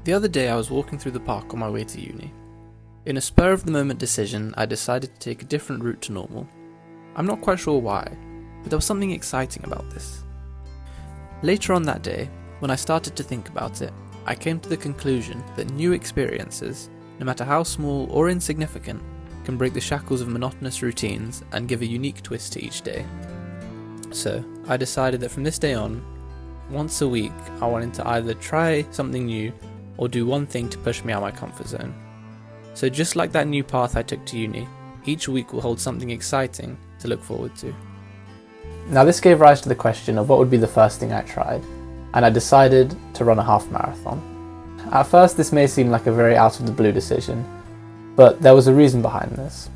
The other day I was walking through the park on my way to uni. In a spur-of-the-moment decision, I decided to take a different route to normal. I'm not quite sure why, but there was something exciting about this. Later on that day, when I started to think about it, I came to the conclusion that new experiences, no matter how small or insignificant, can break the shackles of monotonous routines and give a unique twist to each day. So, I decided that from this day on, once a week, I wanted to either try something new or do one thing to push me out of my comfort zone. So just like that new path I took to uni, each week will hold something exciting to look forward to. Now this gave rise to the question of what would be the first thing I tried, and I decided to run a half marathon. At first this may seem like a very out of the blue decision, but there was a reason behind this.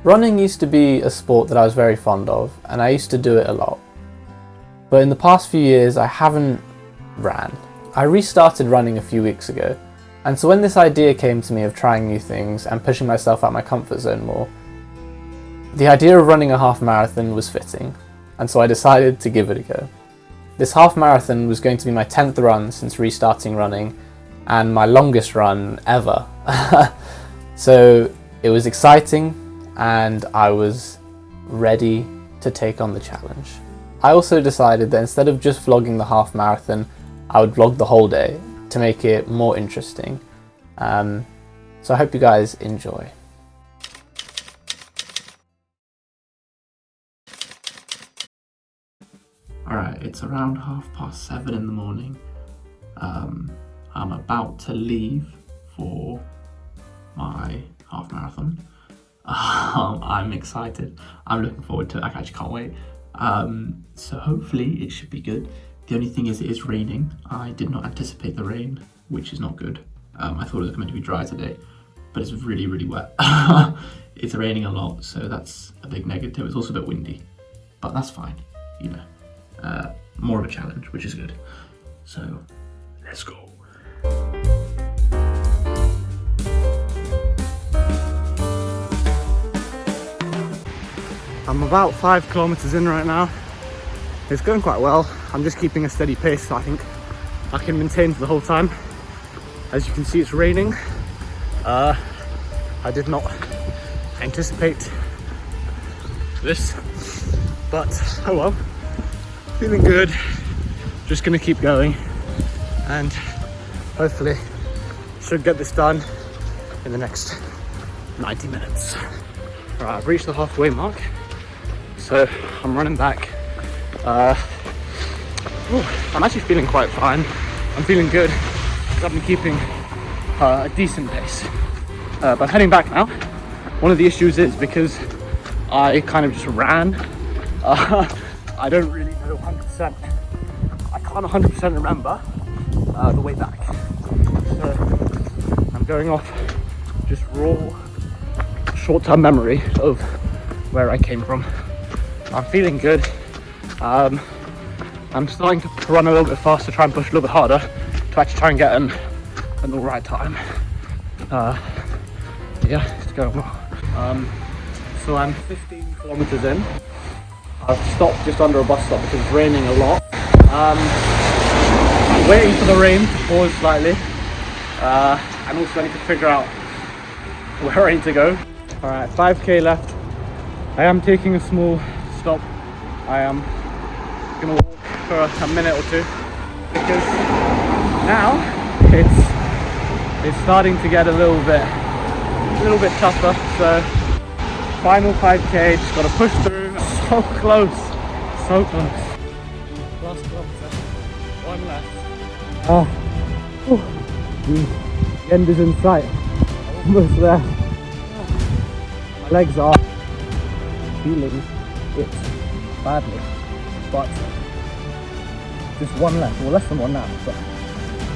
Running used to be a sport that I was very fond of, and I used to do it a lot. But in the past few years I haven't ran. I restarted running a few weeks ago, and so when this idea came to me of trying new things and pushing myself out my comfort zone more, the idea of running a half marathon was fitting, and so I decided to give it a go. This half marathon was going to be my 10th run since restarting running, and my longest run ever. So it was exciting, and I was ready to take on the challenge. I also decided that instead of just vlogging the half marathon, I would vlog the whole day to make it more interesting. So I hope you guys enjoy. Alright, it's around 7:30 in the morning. I'm about to leave for my half marathon. I'm excited. I'm looking forward to it. I actually can't wait. So hopefully it should be good. The only thing is it is raining. I did not anticipate the rain, which is not good. I thought it was meant to be dry today, but it's really, really wet. It's raining a lot, so that's a big negative. It's also a bit windy, but that's fine, you know. More of a challenge, which is good. So, let's go. I'm about 5 kilometers in right now. It's going quite well. I'm just keeping a steady pace, so I think I can maintain for the whole time. As you can see, it's raining. I did not anticipate this, but oh well. Feeling good. Just gonna keep going, and hopefully should get this done in the next 90 minutes. Right, I've reached the halfway mark, so I'm running back. I'm actually feeling quite fine. I'm feeling good because I've been keeping a decent pace. But I'm heading back now. One of the issues is because I kind of just ran. I don't really know 100%. I can't 100% remember the way back. So I'm going off just raw short-term memory of where I came from. I'm feeling good. I'm starting to run a little bit faster, try and push a little bit harder to actually try and get an all right time. Yeah, it's going well. So I'm 15 kilometers in. I've stopped just under a bus stop because it's raining a lot. I'm waiting for the rain to pause slightly. And also I need to figure out where I need to go. Alright, 5k left. I am taking a small stop. I am gonna walk for a minute or two because now it's starting to get a little bit tougher. So final 5k, just gotta push through. So close, so close. Last kilometer, one left. The end is in sight. Almost there. My legs are feeling it badly, but just one left, or less than one now. But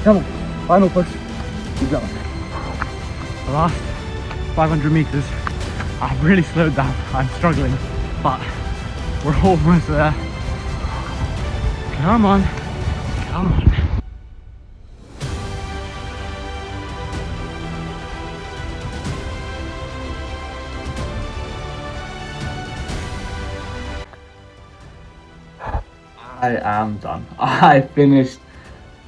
come on, final push, keep going. The last 500 meters, I've really slowed down. I'm struggling, but we're almost there. Come on, come on. I am done. I finished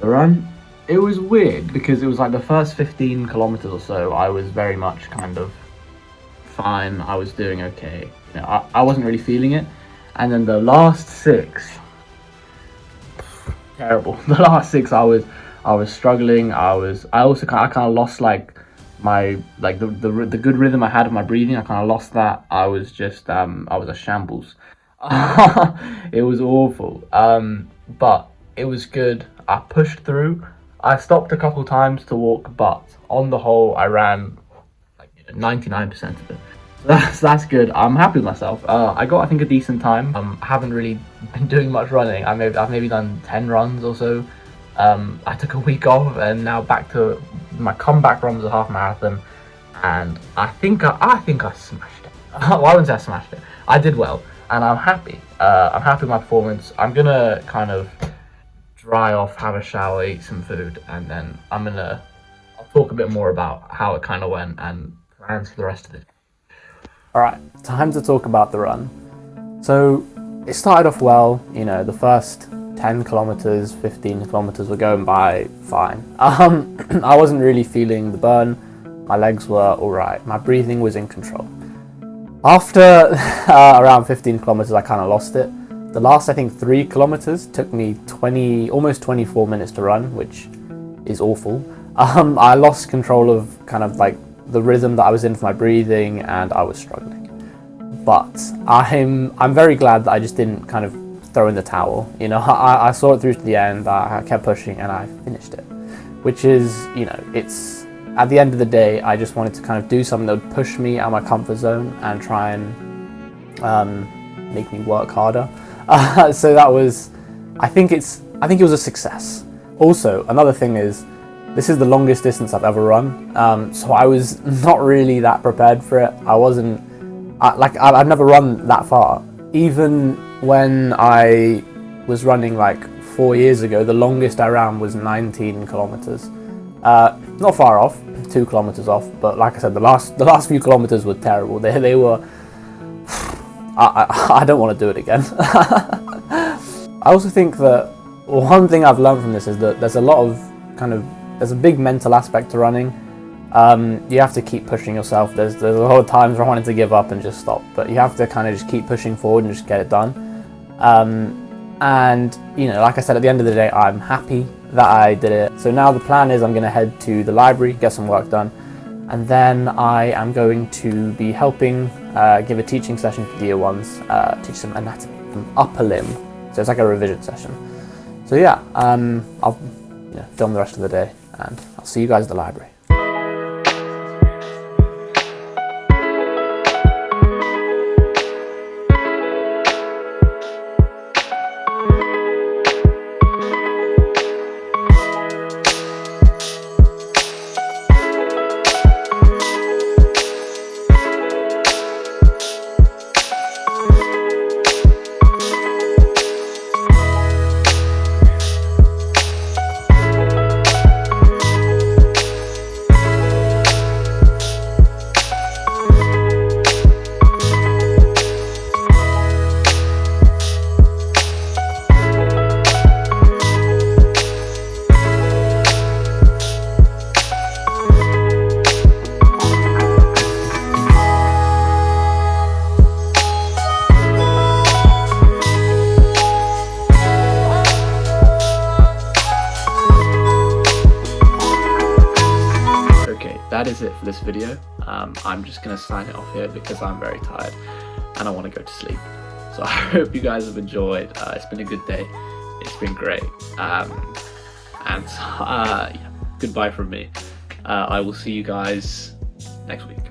the run. it was weird because it was like the first 15 kilometers or so, I was very much kind of fine. I was doing okay. You know, I wasn't really feeling it. And then the last 6, terrible. The last 6, I was struggling. I kind of lost like my the good rhythm I had of my breathing. I kind of lost that. I was just I was a shambles. It was awful. But it was good. I pushed through. I stopped a couple times to walk, but on the whole, I ran like 99% of it. So that's good. I'm happy with myself. I got, I think, a decent time. I haven't really been doing much running. I've maybe done 10 runs or so. I took a week off, and now back to my comeback run was a half marathon, and I think I smashed it. Well, I wouldn't say I smashed it. I did well, and I'm happy. I'm happy with my performance. I'm gonna kind of dry off, have a shower, eat some food, and then I'll talk a bit more about how it kind of went and plans for the rest of it. Alright, time to talk about the run. So it started off well, you know, the first 10 kilometers, 15 kilometers were going by fine. I wasn't really feeling the burn, my legs were alright, my breathing was in control. After around 15 kilometers, I kind of lost it. The last, I think, 3 kilometers took me almost 24 minutes to run, which is awful. I lost control of kind of like the rhythm that I was in for my breathing, and I was struggling. But I'm very glad that I just didn't kind of throw in the towel. You know, I saw it through to the end. I kept pushing, and I finished it. Which is, you know, it's at the end of the day, I just wanted to kind of do something that would push me out of my comfort zone and try and make me work harder. So that was, I think it was a success. Also, another thing is, this is the longest distance I've ever run, so I was not really that prepared for it. I've never run that far. Even when I was running like 4 years ago, the longest I ran was 19 kilometers. Not far off, 2 kilometers off, but like I said, the last few kilometers were terrible. They were. I don't want to do it again. I also think that one thing I've learned from this is that there's a big mental aspect to running. You have to keep pushing yourself. There's a lot of times where I wanted to give up and just stop, but you have to kind of just keep pushing forward and just get it done. And you know, like I said, at the end of the day, I'm happy that I did it. So now the plan is I'm going to head to the library, get some work done, and then I am going to be helping give a teaching session for the year ones, teach them anatomy from upper limb. So it's like a revision session. So yeah, I'll film the rest of the day, and I'll see you guys at the library. That is it for this video. I'm just going to sign it off here because I'm very tired and I want to go to sleep. So I hope you guys have enjoyed. It's been a good day. It's been great. Yeah, goodbye from me. I will see you guys next week.